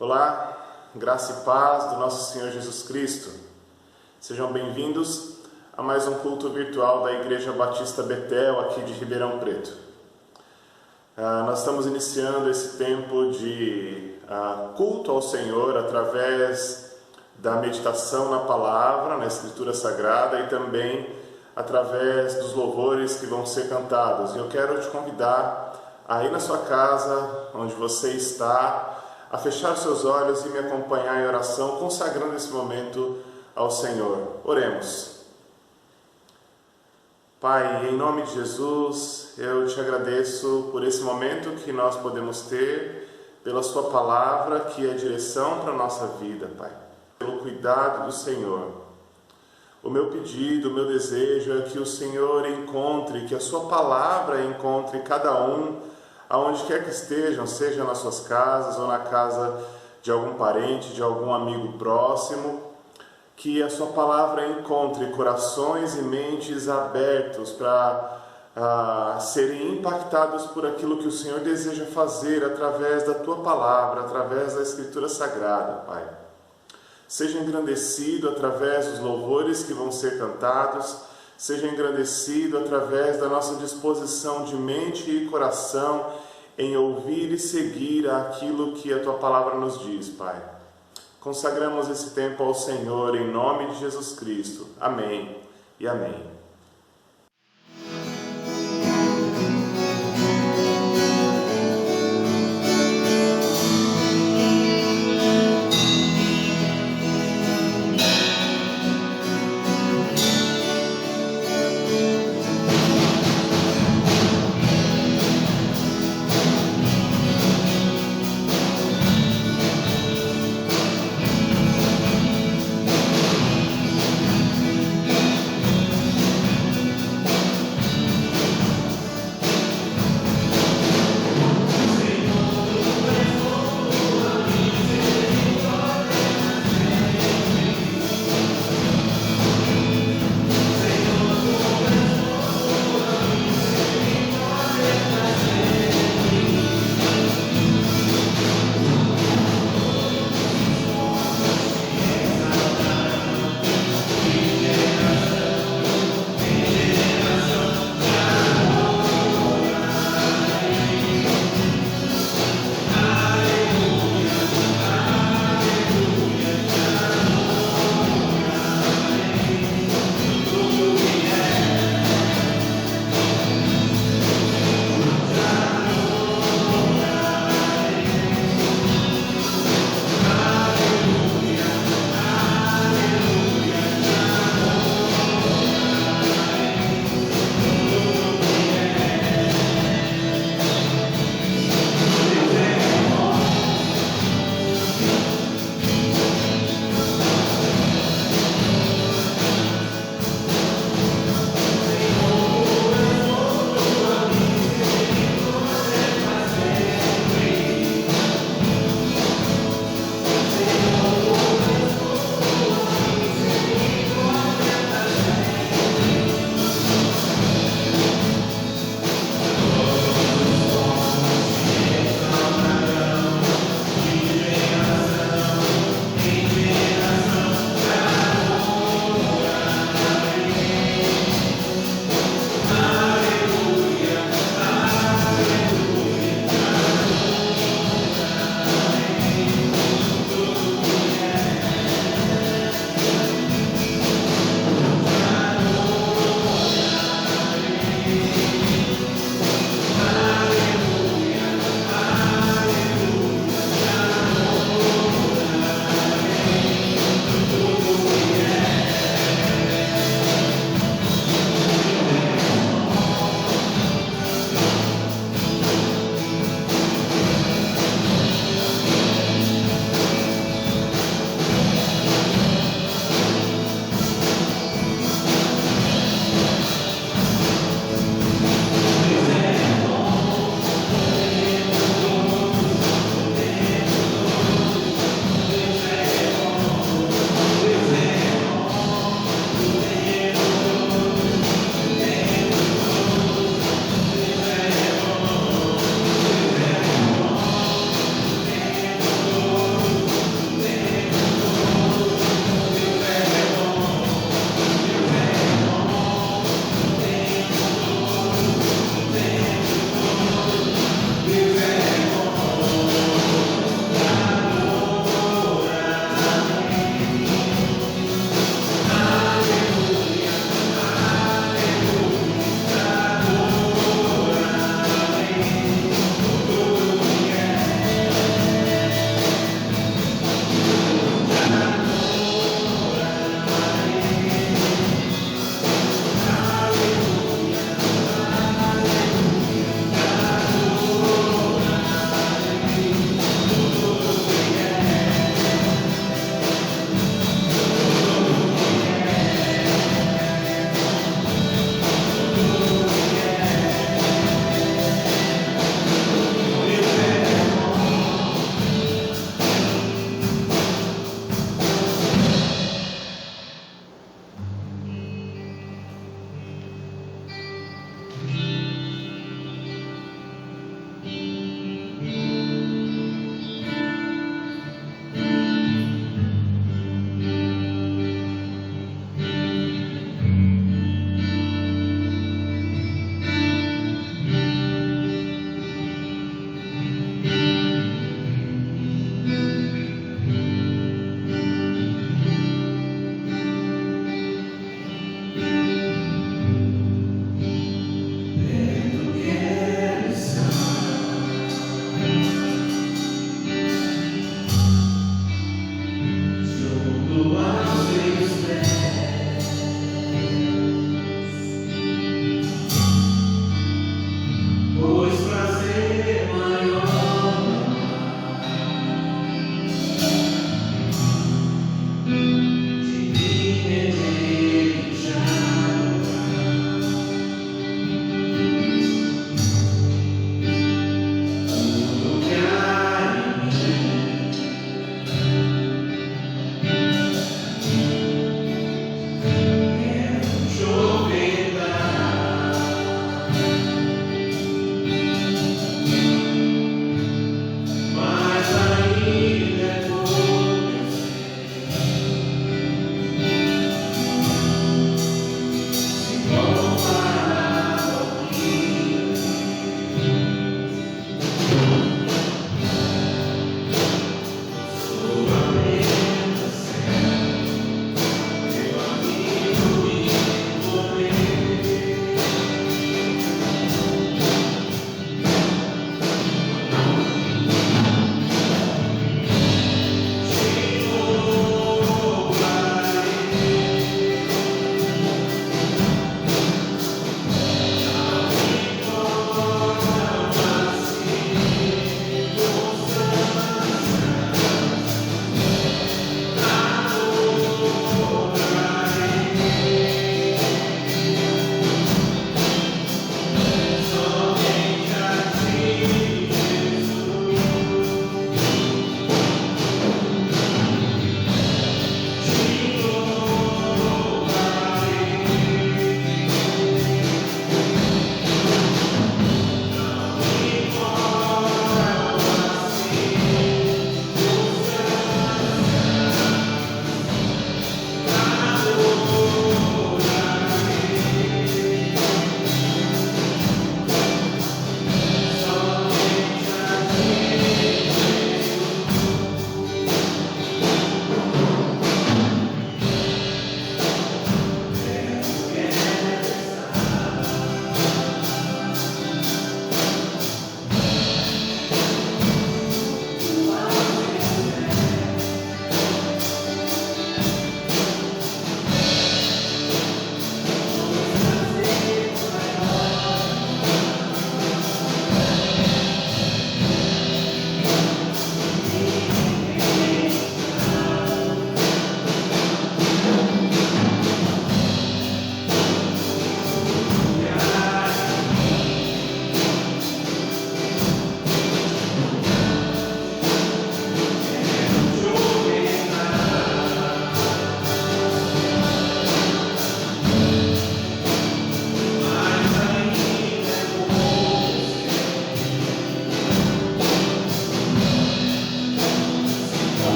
Olá, graça e paz do nosso Senhor Jesus Cristo. Sejam bem-vindos a mais um culto virtual da Igreja Batista Betel, aqui de Ribeirão Preto. Nós estamos iniciando esse tempo de culto ao Senhor através da meditação na palavra, na Escritura Sagrada e também através dos louvores que vão ser cantados. E eu quero te convidar a ir na sua casa, onde você está, a fechar seus olhos e me acompanhar em oração, consagrando esse momento ao Senhor. Oremos. Pai, em nome de Jesus, eu te agradeço por esse momento que nós podemos ter, pela sua palavra, que é direção para a nossa vida, Pai, pelo cuidado do Senhor. O meu pedido, o meu desejo é que o Senhor encontre, que a sua palavra encontre cada um, aonde quer que estejam, seja nas suas casas ou na casa de algum parente, de algum amigo próximo, que a sua palavra encontre corações e mentes abertos para serem impactados por aquilo que o Senhor deseja fazer através da tua palavra, através da Escritura Sagrada, Pai. Seja engrandecido através dos louvores que vão ser cantados, seja engrandecido através da nossa disposição de mente e coração em ouvir e seguir aquilo que a Tua Palavra nos diz, Pai. Consagramos esse tempo ao Senhor em nome de Jesus Cristo. Amém e amém.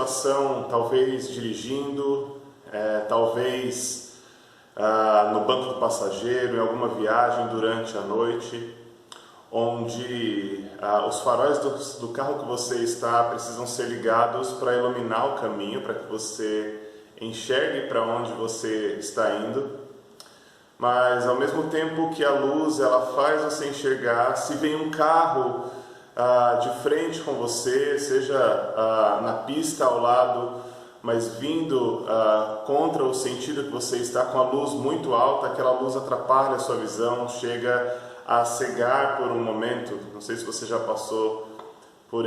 situação, talvez dirigindo, talvez no banco do passageiro, em alguma viagem durante a noite, onde os faróis do carro que você está precisam ser ligados para iluminar o caminho, para que você enxergue para onde você está indo. Mas ao mesmo tempo que a luz ela faz você enxergar, se vem um carro de frente com você, seja na pista ao lado, mas vindo contra o sentido que você está, com a luz muito alta, aquela luz atrapalha a sua visão, chega a cegar por um momento. Não sei se você já passou por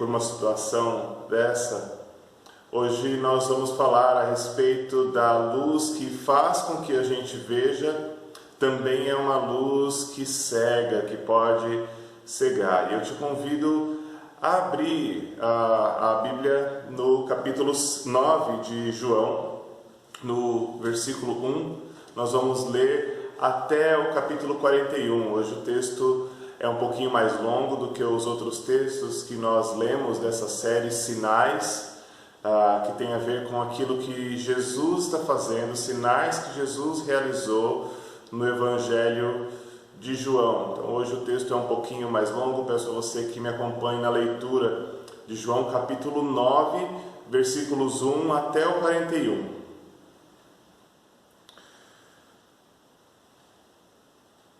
uma situação dessa. Hoje nós vamos falar a respeito da luz que faz com que a gente veja, também é uma luz que cega, que pode cegar. E eu te convido a abrir a Bíblia no capítulo 9 de João, no versículo 1. Nós vamos ler até o capítulo 41. Hoje o texto é um pouquinho mais longo do que os outros textos que nós lemos dessa série Sinais, que tem a ver com aquilo que Jesus está fazendo, sinais que Jesus realizou no Evangelho de João. Então hoje o texto é um pouquinho mais longo, peço a você que me acompanhe na leitura de João capítulo 9, versículos 1 até o 41.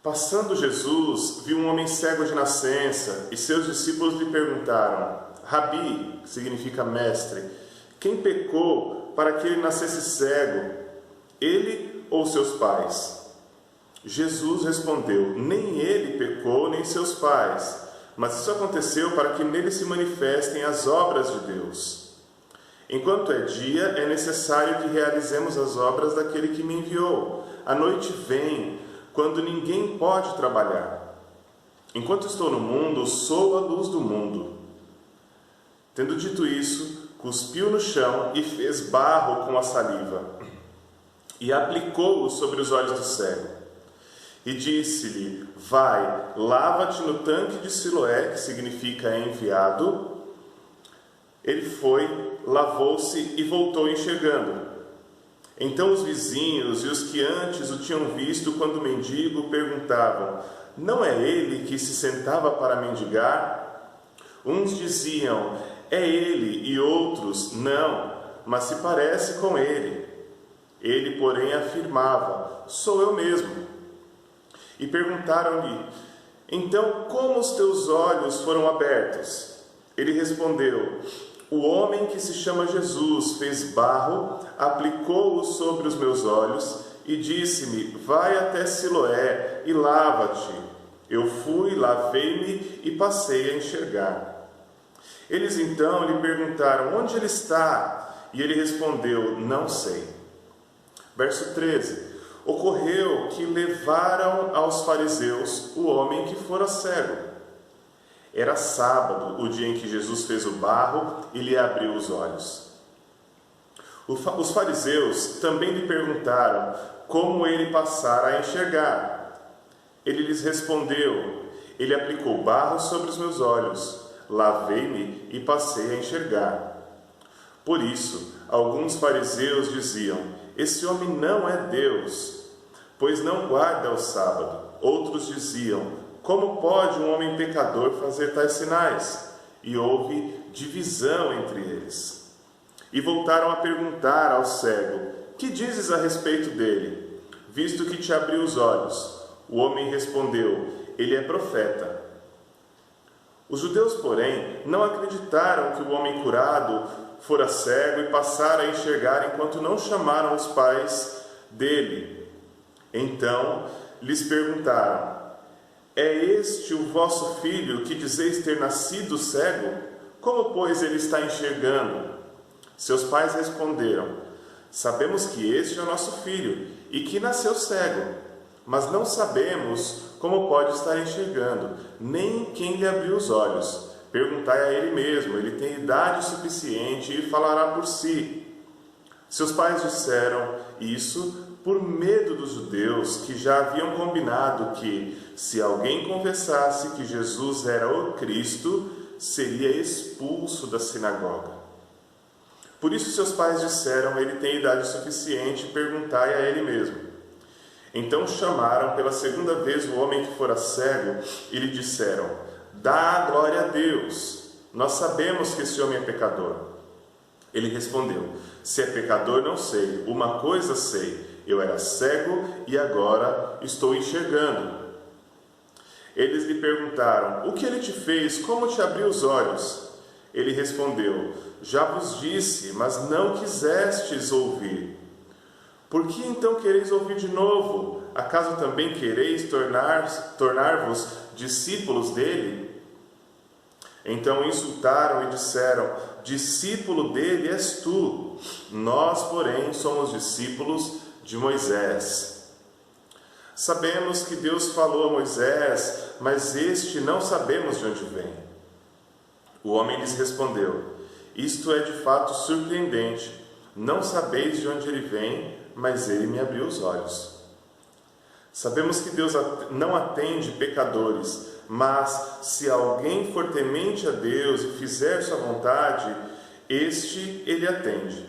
Passando Jesus, viu um homem cego de nascença, e seus discípulos lhe perguntaram: Rabi, que significa mestre, quem pecou para que ele nascesse cego, ele ou seus pais? Jesus respondeu: nem ele pecou, nem seus pais, mas isso aconteceu para que nele se manifestem as obras de Deus. Enquanto é dia, é necessário que realizemos as obras daquele que me enviou. A noite vem, quando ninguém pode trabalhar. Enquanto estou no mundo, sou a luz do mundo. Tendo dito isso, cuspiu no chão e fez barro com a saliva, e aplicou-o sobre os olhos do cego. E disse-lhe: vai, lava-te no tanque de Siloé, que significa enviado. Ele foi, lavou-se e voltou enxergando. Então os vizinhos e os que antes o tinham visto quando mendigo perguntavam: não é ele que se sentava para mendigar? Uns diziam: é ele, e outros: não, mas se parece com ele. Ele, porém, afirmava: sou eu mesmo. E perguntaram-lhe: então, como os teus olhos foram abertos? Ele respondeu: o homem que se chama Jesus fez barro, aplicou-o sobre os meus olhos e disse-me: vai até Siloé e lava-te. Eu fui, lavei-me e passei a enxergar. Eles então lhe perguntaram: onde ele está? E ele respondeu: não sei. Verso 13. Ocorreu que levaram aos fariseus o homem que fora cego. Era sábado, o dia em que Jesus fez o barro e lhe abriu os olhos. Os fariseus também lhe perguntaram como ele passara a enxergar. Ele lhes respondeu: ele aplicou barro sobre os meus olhos, lavei-me e passei a enxergar. Por isso, alguns fariseus diziam: esse homem não é Deus, pois não guarda o sábado. Outros diziam: como pode um homem pecador fazer tais sinais? E houve divisão entre eles. E voltaram a perguntar ao cego: que dizes a respeito dele, visto que te abriu os olhos? O homem respondeu: ele é profeta. Os judeus, porém, não acreditaram que o homem curado fora cego e passara a enxergar enquanto não chamaram os pais dele. Então lhes perguntaram: é este o vosso filho que dizeis ter nascido cego? Como, pois, ele está enxergando? Seus pais responderam: sabemos que este é o nosso filho e que nasceu cego, mas não sabemos como pode estar enxergando, nem quem lhe abriu os olhos. Perguntai a ele mesmo, ele tem idade suficiente e falará por si. Seus pais disseram isso por medo dos judeus, que já haviam combinado que, se alguém confessasse que Jesus era o Cristo, seria expulso da sinagoga. Por isso seus pais disseram: ele tem idade suficiente, perguntai a ele mesmo. Então chamaram pela segunda vez o homem que fora cego e lhe disseram: dá glória a Deus, nós sabemos que esse homem é pecador. Ele respondeu: se é pecador não sei, uma coisa sei, eu era cego e agora estou enxergando. Eles lhe perguntaram: o que ele te fez? Como te abriu os olhos? Ele respondeu: já vos disse, mas não quisestes ouvir. Por que então quereis ouvir de novo? Acaso também quereis tornar-vos discípulos dele? Então insultaram e disseram: discípulo dele és tu, nós, porém, somos discípulos de Moisés. Sabemos que Deus falou a Moisés, mas este não sabemos de onde vem. O homem lhes respondeu: isto é de fato surpreendente. Não sabeis de onde ele vem, mas ele me abriu os olhos. Sabemos que Deus não atende pecadores, mas se alguém for temente a Deus e fizer sua vontade, este ele atende.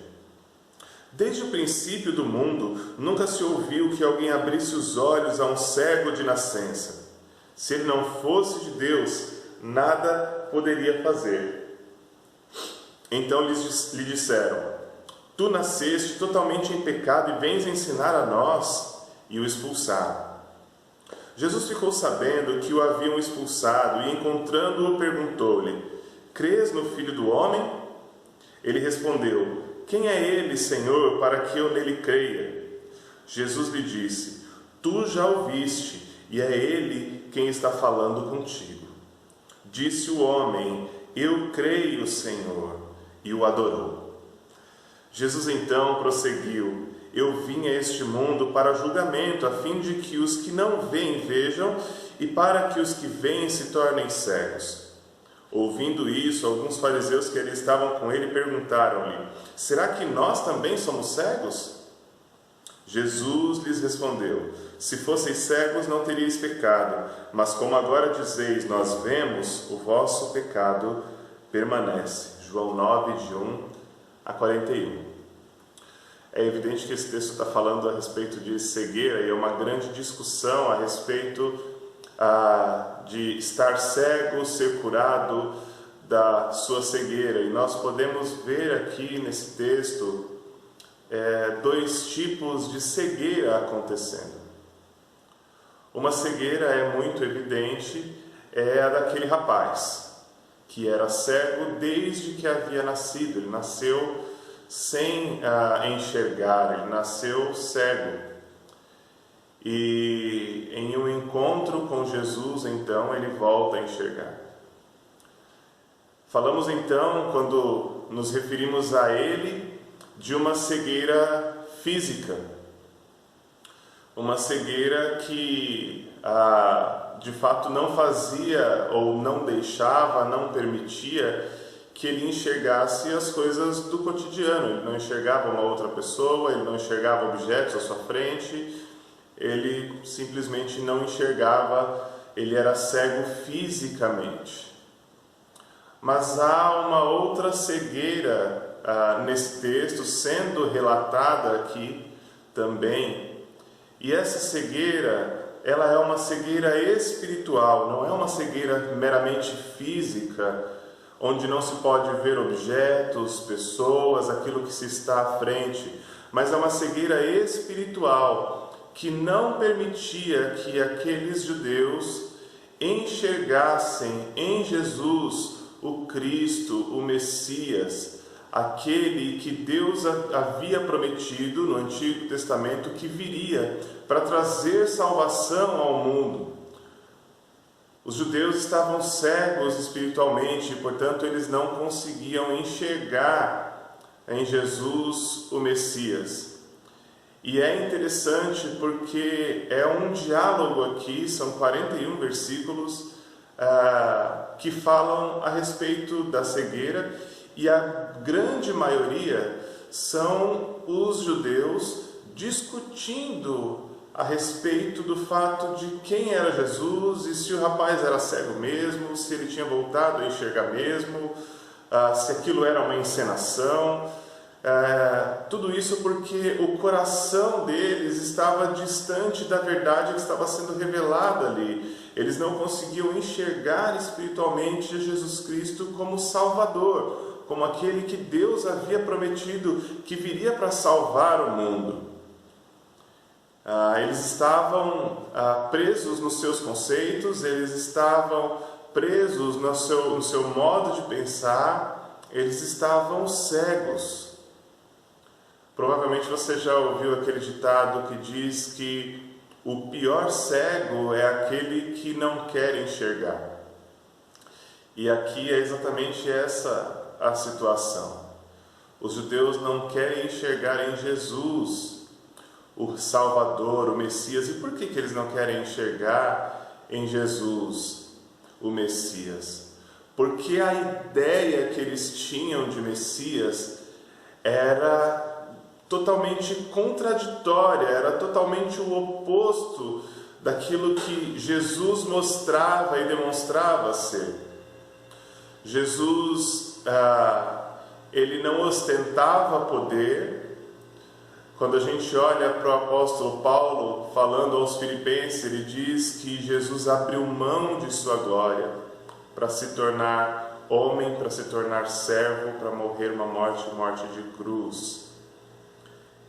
Desde o princípio do mundo, nunca se ouviu que alguém abrisse os olhos a um cego de nascença. Se ele não fosse de Deus, nada poderia fazer. Então lhe disseram: tu nasceste totalmente em pecado e vens ensinar a nós? E o expulsaram. Jesus ficou sabendo que o haviam expulsado e, encontrando-o, perguntou-lhe: crês no Filho do Homem? Ele respondeu: quem é ele, Senhor, para que eu nele creia? Jesus lhe disse: tu já o viste, e é ele quem está falando contigo. Disse o homem: eu creio, Senhor, e o adorou. Jesus então prosseguiu: eu vim a este mundo para julgamento, a fim de que os que não veem vejam, e para que os que veem se tornem cegos. Ouvindo isso, alguns fariseus que ali estavam com ele perguntaram-lhe: será que nós também somos cegos? Jesus lhes respondeu: se fosseis cegos não teríeis pecado, mas como agora dizeis, nós vemos, o vosso pecado permanece. João 9, de 1 a 41. É evidente que esse texto está falando a respeito de cegueira, e é uma grande discussão a respeito de estar cego, ser curado da sua cegueira. E nós podemos ver aqui nesse texto dois tipos de cegueira acontecendo. Uma cegueira é muito evidente, é a daquele rapaz, que era cego desde que havia nascido. Ele nasceu sem enxergar, ele nasceu cego. E em um encontro com Jesus, então, ele volta a enxergar. Falamos então, quando nos referimos a ele, de uma cegueira física. Uma cegueira que, de fato, não fazia ou não deixava, não permitia que ele enxergasse as coisas do cotidiano. Ele não enxergava uma outra pessoa, ele não enxergava objetos à sua frente, ele simplesmente não enxergava, ele era cego fisicamente. Mas há uma outra cegueira nesse texto sendo relatada aqui também, e essa cegueira, ela é uma cegueira espiritual, não é uma cegueira meramente física, onde não se pode ver objetos, pessoas, aquilo que se está à frente, mas é uma cegueira espiritual, que não permitia que aqueles judeus enxergassem em Jesus o Cristo, o Messias, aquele que Deus havia prometido no Antigo Testamento que viria para trazer salvação ao mundo. Os judeus estavam cegos espiritualmente, portanto eles não conseguiam enxergar em Jesus o Messias. E é interessante porque é um diálogo aqui, são 41 versículos que falam a respeito da cegueira, e a grande maioria são os judeus discutindo a respeito do fato de quem era Jesus e se o rapaz era cego mesmo, se ele tinha voltado a enxergar mesmo, se aquilo era uma encenação. Tudo isso porque o coração deles estava distante da verdade que estava sendo revelada ali. Eles não conseguiam enxergar espiritualmente Jesus Cristo como Salvador, como aquele que Deus havia prometido que viria para salvar o mundo. Eles estavam presos nos seus conceitos, eles estavam presos no seu modo de pensar, eles estavam cegos. Provavelmente você já ouviu aquele ditado que diz que o pior cego é aquele que não quer enxergar. E aqui é exatamente essa a situação. Os judeus não querem enxergar em Jesus o Salvador, o Messias. E por que eles não querem enxergar em Jesus o Messias? Porque a ideia que eles tinham de Messias era totalmente contraditória, era totalmente o oposto daquilo que Jesus mostrava e demonstrava ser. Jesus, ele não ostentava poder. Quando a gente olha para o apóstolo Paulo falando aos Filipenses, ele diz que Jesus abriu mão de sua glória para se tornar homem, para se tornar servo, para morrer uma morte de cruz.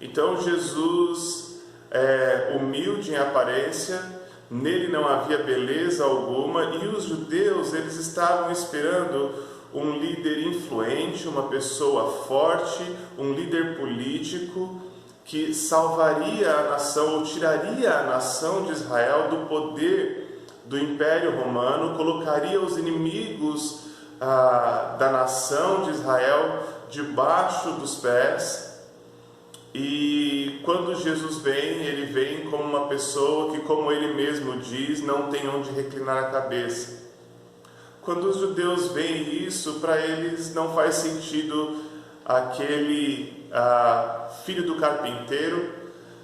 Então Jesus é humilde em aparência, nele não havia beleza alguma, e os judeus, eles estavam esperando um líder influente, uma pessoa forte, um líder político que salvaria a nação, ou tiraria a nação de Israel do poder do Império Romano, colocaria os inimigos da nação de Israel debaixo dos pés. E quando Jesus vem, ele vem como uma pessoa que, como ele mesmo diz, não tem onde reclinar a cabeça. Quando os judeus veem isso, para eles não faz sentido aquele filho do carpinteiro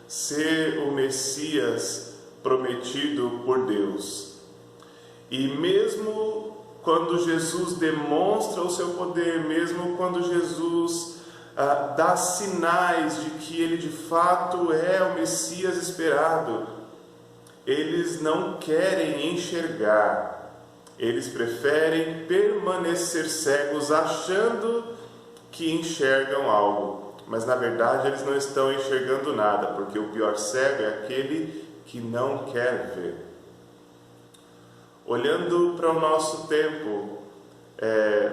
ser o Messias prometido por Deus. E mesmo quando Jesus demonstra o seu poder, mesmo quando Jesus dá sinais de que ele de fato é o Messias esperado, eles não querem enxergar, eles preferem permanecer cegos achando que enxergam algo, mas na verdade eles não estão enxergando nada, porque o pior cego é aquele que não quer ver. Olhando para o nosso tempo,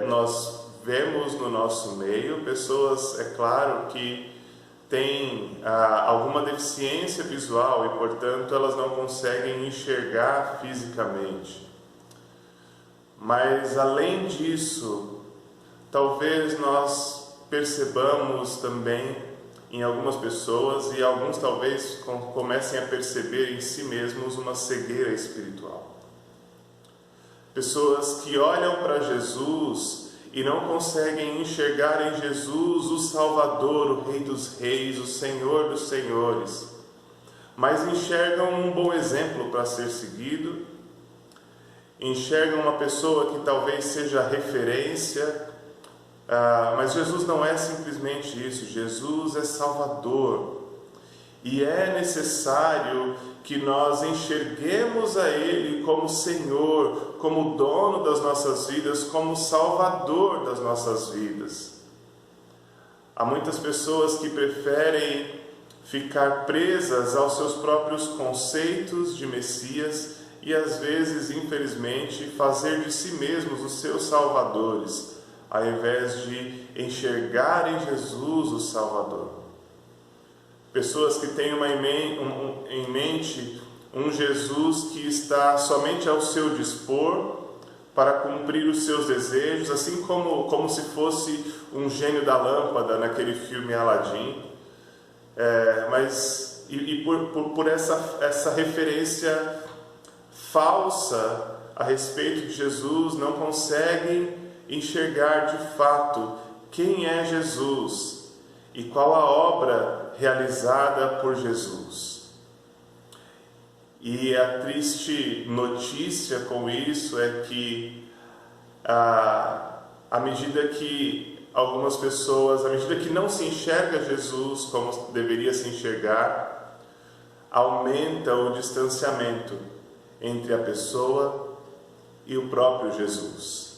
nós vemos no nosso meio pessoas, é claro, que têm alguma deficiência visual e, portanto, elas não conseguem enxergar fisicamente. Mas, além disso, talvez nós percebamos também em algumas pessoas, e alguns talvez comecem a perceber em si mesmos uma cegueira espiritual. Pessoas que olham para Jesus e não conseguem enxergar em Jesus o Salvador, o Rei dos Reis, o Senhor dos Senhores, mas enxergam um bom exemplo para ser seguido, enxergam uma pessoa que talvez seja referência, mas Jesus não é simplesmente isso. Jesus é Salvador, e é necessário que nós enxerguemos a Ele como Senhor, como dono das nossas vidas, como Salvador das nossas vidas. Há muitas pessoas que preferem ficar presas aos seus próprios conceitos de Messias e, às vezes, infelizmente, fazer de si mesmos os seus salvadores, ao invés de enxergar em Jesus o Salvador. Pessoas que têm em mente um Jesus que está somente ao seu dispor para cumprir os seus desejos, assim como se fosse um gênio da lâmpada naquele filme Aladim. Por essa referência falsa a respeito de Jesus, não conseguem enxergar de fato quem é Jesus e qual a obra realizada por Jesus. E a triste notícia com isso é que, à medida que algumas pessoas, à medida que não se enxerga Jesus como deveria se enxergar, aumenta o distanciamento entre a pessoa e o próprio Jesus.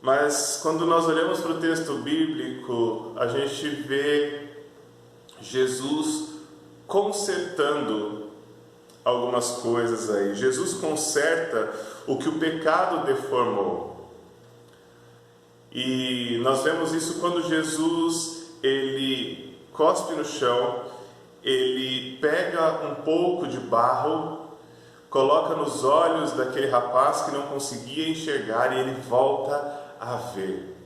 Mas quando nós olhamos para o texto bíblico, a gente vê Jesus consertando algumas coisas aí. Jesus conserta o que o pecado deformou. E nós vemos isso quando Jesus, ele cospe no chão, ele pega um pouco de barro, coloca nos olhos daquele rapaz que não conseguia enxergar e ele volta a ver.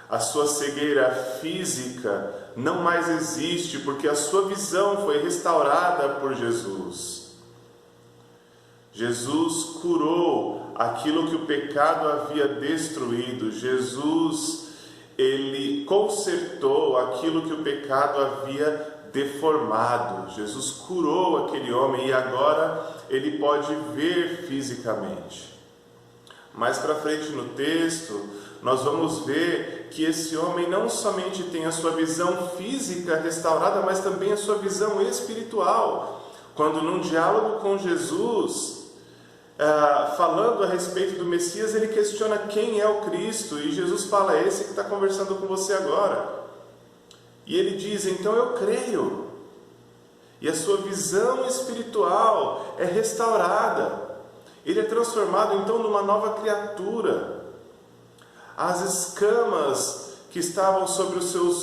A sua cegueira física não mais existe porque a sua visão foi restaurada por Jesus. Jesus curou aquilo que o pecado havia destruído. Jesus, ele consertou aquilo que o pecado havia deformado. Jesus curou aquele homem e agora ele pode ver fisicamente. Mais para frente no texto, nós vamos ver que esse homem não somente tem a sua visão física restaurada, mas também a sua visão espiritual. Quando num diálogo com Jesus, falando a respeito do Messias, ele questiona quem é o Cristo, e Jesus fala, é esse que está conversando com você agora. E ele diz, então eu creio. E a sua visão espiritual é restaurada. Ele é transformado então numa nova criatura. As escamas que estavam sobre o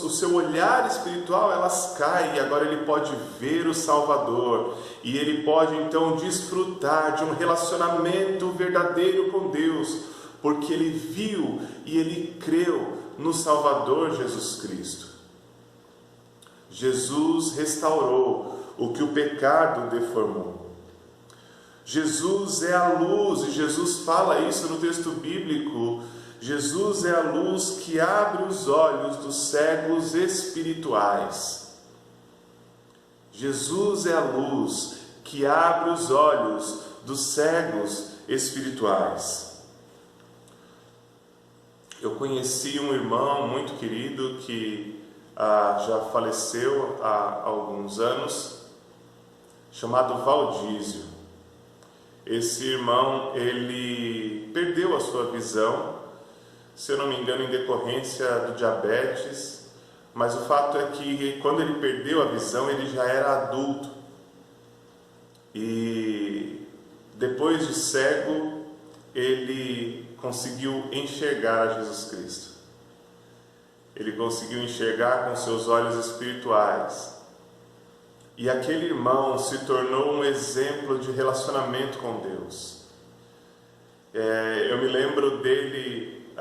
seu olhar espiritual, elas caem e agora ele pode ver o Salvador. E ele pode então desfrutar de um relacionamento verdadeiro com Deus, porque ele viu e ele creu no Salvador Jesus Cristo. Jesus restaurou o que o pecado deformou. Jesus é a luz, e Jesus fala isso no texto bíblico. Jesus é a luz que abre os olhos dos cegos espirituais. Jesus é a luz que abre os olhos dos cegos espirituais. Eu conheci um irmão muito querido que já faleceu há alguns anos, chamado Valdísio. Esse irmão, ele perdeu a sua visão, se eu não me engano, em decorrência do diabetes, mas o fato é que quando ele perdeu a visão, ele já era adulto. E depois de cego, ele conseguiu enxergar a Jesus Cristo. Ele conseguiu enxergar com seus olhos espirituais. E aquele irmão se tornou um exemplo de relacionamento com Deus. Eu me lembro dele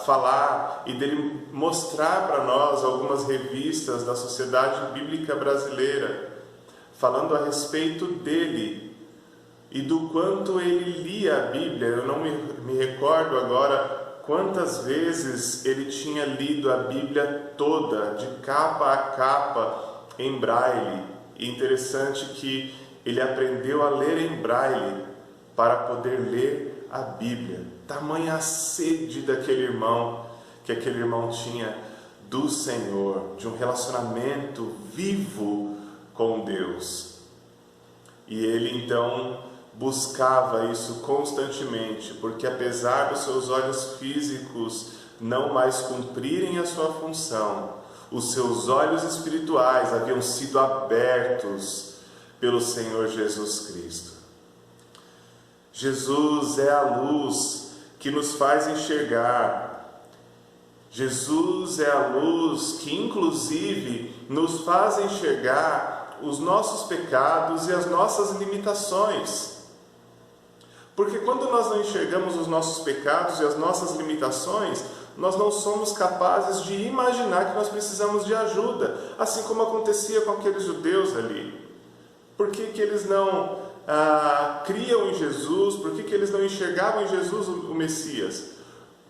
falar e dele mostrar para nós algumas revistas da Sociedade Bíblica Brasileira, falando a respeito dele e do quanto ele lia a Bíblia. Eu não me recordo agora quantas vezes ele tinha lido a Bíblia toda, de capa a capa, em braille. E interessante que ele aprendeu a ler em braille para poder ler a Bíblia. Tamanha a sede daquele irmão, que aquele irmão tinha do Senhor, de um relacionamento vivo com Deus. E ele então buscava isso constantemente, porque apesar dos seus olhos físicos não mais cumprirem a sua função, os seus olhos espirituais haviam sido abertos pelo Senhor Jesus Cristo. Jesus é a luz que nos faz enxergar. Jesus é a luz que inclusive nos faz enxergar os nossos pecados e as nossas limitações. Porque quando nós não enxergamos os nossos pecados e as nossas limitações, nós não somos capazes de imaginar que nós precisamos de ajuda, assim como acontecia com aqueles judeus ali. Por que eles não criam em Jesus? Por que eles não enxergavam em Jesus o Messias?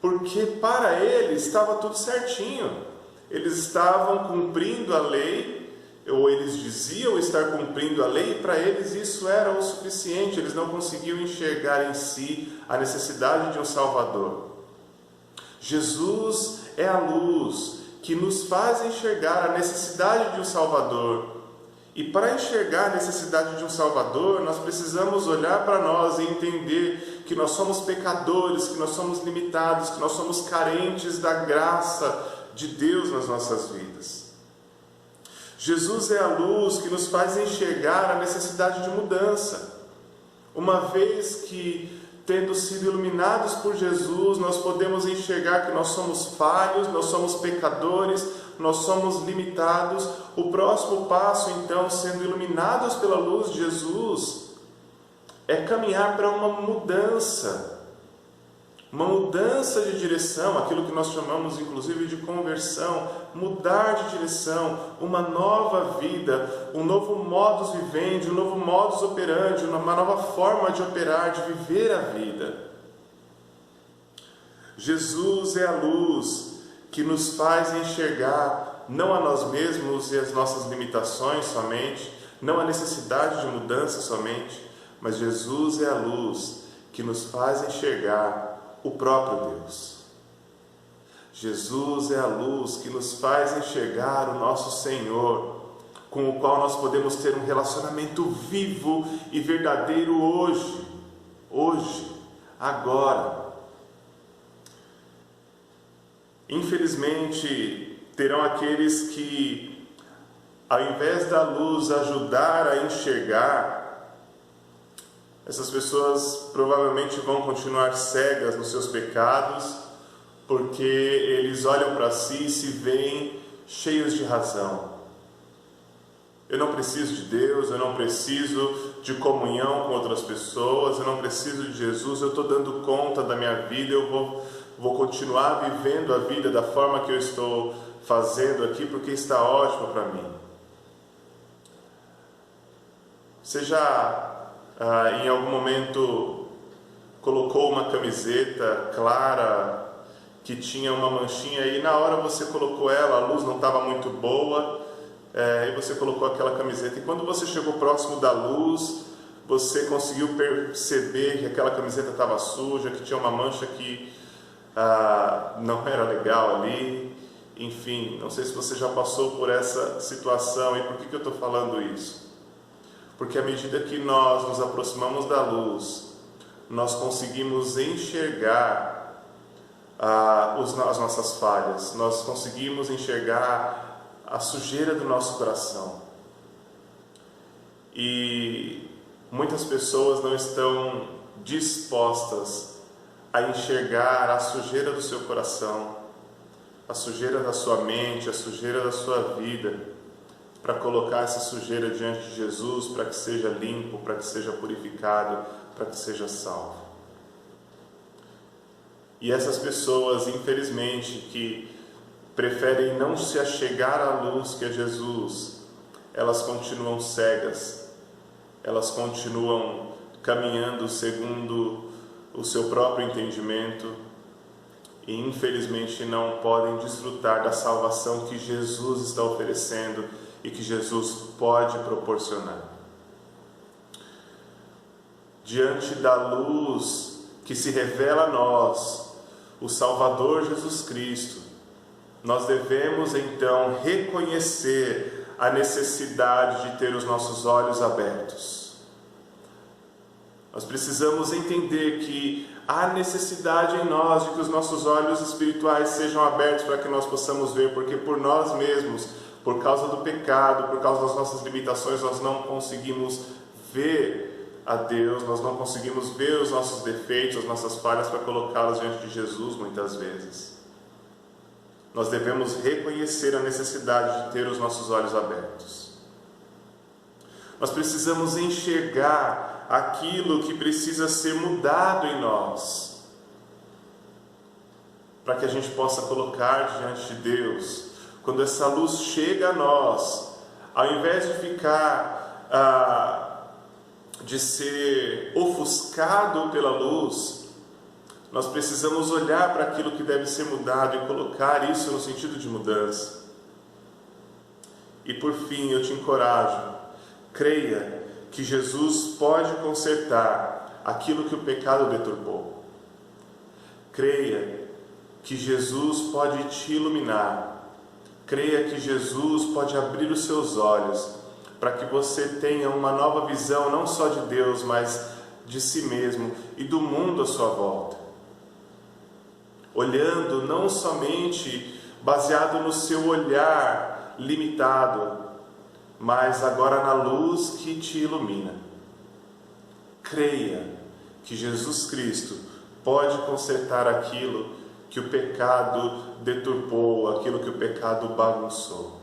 Porque para eles estava tudo certinho. Eles estavam cumprindo a lei, ou eles diziam estar cumprindo a lei, e para eles isso era o suficiente. Eles não conseguiam enxergar em si a necessidade de um Salvador. Jesus é a luz que nos faz enxergar a necessidade de um Salvador. E para enxergar a necessidade de um Salvador, nós precisamos olhar para nós e entender que nós somos pecadores, que nós somos limitados, que nós somos carentes da graça de Deus nas nossas vidas. Jesus é a luz que nos faz enxergar a necessidade de mudança. Uma vez que, tendo sido iluminados por Jesus, nós podemos enxergar que nós somos falhos, nós somos pecadores, nós somos limitados. O próximo passo, então, sendo iluminados pela luz de Jesus, é caminhar para uma mudança de direção, aquilo que nós chamamos inclusive de conversão, mudar de direção, uma nova vida, um novo modus vivendi, um novo modus operandi, uma nova forma de operar, de viver a vida. Jesus é a luz que nos faz enxergar não a nós mesmos e as nossas limitações somente, não a necessidade de mudança somente, mas Jesus é a luz que nos faz enxergar o próprio Deus. Jesus é a luz que nos faz enxergar o nosso Senhor, com o qual nós podemos ter um relacionamento vivo e verdadeiro hoje, agora. Infelizmente, terão aqueles que, ao invés da luz ajudar a enxergar, essas pessoas provavelmente vão continuar cegas nos seus pecados, porque eles olham para si e se veem cheios de razão. Eu não preciso de Deus, eu não preciso de comunhão com outras pessoas, eu não preciso de Jesus, eu estou dando conta da minha vida, eu vou continuar vivendo a vida da forma que eu estou fazendo aqui, porque está ótimo para mim. Você já em algum momento colocou uma camiseta clara que tinha uma manchinha e na hora você colocou ela, a luz não estava muito boa, e você colocou aquela camiseta, e quando você chegou próximo da luz, você conseguiu perceber que aquela camiseta estava suja, que tinha uma mancha que não era legal ali. Enfim, não sei se você já passou por essa situação. E por que eu estou falando isso? Porque à medida que nós nos aproximamos da luz, nós conseguimos enxergar as nossas falhas, nós conseguimos enxergar a sujeira do nosso coração. E muitas pessoas não estão dispostas a enxergar a sujeira do seu coração, a sujeira da sua mente, a sujeira da sua vida, para colocar essa sujeira diante de Jesus, para que seja limpo, para que seja purificado, para que seja salvo. E essas pessoas, infelizmente, que preferem não se achegar à luz que é Jesus, elas continuam cegas, elas continuam caminhando segundo o seu próprio entendimento e infelizmente não podem desfrutar da salvação que Jesus está oferecendo e que Jesus pode proporcionar. Diante da luz que se revela a nós, o Salvador Jesus Cristo, nós devemos então reconhecer a necessidade de ter os nossos olhos abertos. Nós precisamos entender que há necessidade em nós de que os nossos olhos espirituais sejam abertos para que nós possamos ver, porque por nós mesmos, por causa do pecado, por causa das nossas limitações, nós não conseguimos ver a Deus, nós não conseguimos ver os nossos defeitos, as nossas falhas para colocá-las diante de Jesus muitas vezes. Nós devemos reconhecer a necessidade de ter os nossos olhos abertos. Nós precisamos enxergar aquilo que precisa ser mudado em nós, para que a gente possa colocar diante de Deus. Quando essa luz chega a nós, ao invés de ficar, de ser ofuscado pela luz, nós precisamos olhar para aquilo que deve ser mudado e colocar isso no sentido de mudança. E por fim, eu te encorajo, creia que Jesus pode consertar aquilo que o pecado deturpou. Creia que Jesus pode te iluminar. Creia que Jesus pode abrir os seus olhos para que você tenha uma nova visão, não só de Deus, mas de si mesmo e do mundo à sua volta. Olhando não somente baseado no seu olhar limitado, mas agora na luz que te ilumina. Creia que Jesus Cristo pode consertar aquilo que o pecado deturpou, aquilo que o pecado bagunçou.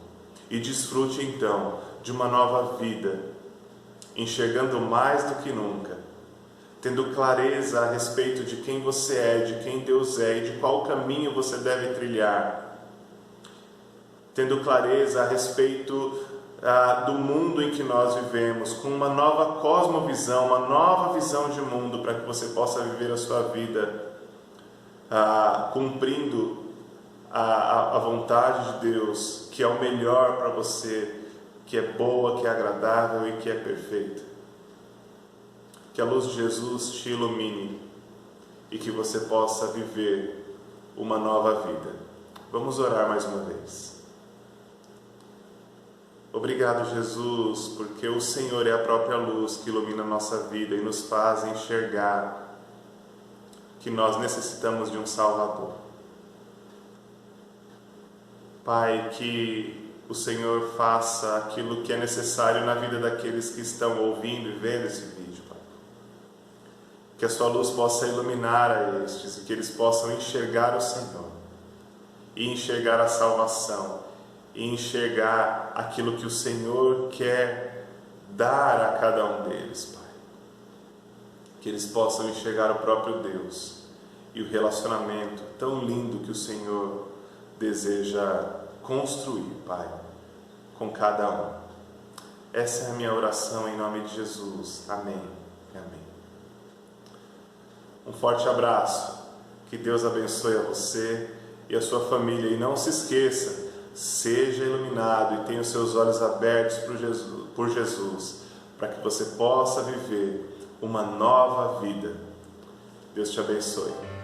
E desfrute então de uma nova vida, enxergando mais do que nunca, tendo clareza a respeito de quem você é, de quem Deus é e de qual caminho você deve trilhar, tendo clareza a respeito do mundo em que nós vivemos, com uma nova cosmovisão, uma nova visão de mundo, para que você possa viver a sua vida cumprindo a vontade de Deus, que é o melhor para você, que é boa, que é agradável e que é perfeita. Que a luz de Jesus te ilumine e que você possa viver uma nova vida. Vamos orar mais uma vez. Obrigado, Jesus, porque o Senhor é a própria luz que ilumina a nossa vida e nos faz enxergar que nós necessitamos de um Salvador. Pai, que o Senhor faça aquilo que é necessário na vida daqueles que estão ouvindo e vendo esse vídeo, Pai. Que a sua luz possa iluminar a estes e que eles possam enxergar o Senhor e enxergar a salvação e enxergar aquilo que o Senhor quer dar a cada um deles, Pai. Que eles possam enxergar o próprio Deus e o relacionamento tão lindo que o Senhor deseja construir, Pai, com cada um. Essa é a minha oração em nome de Jesus. Amém. Amém. Um forte abraço. Que Deus abençoe a você e a sua família. E não se esqueça, seja iluminado e tenha os seus olhos abertos por Jesus, para que você possa viver uma nova vida. Deus te abençoe.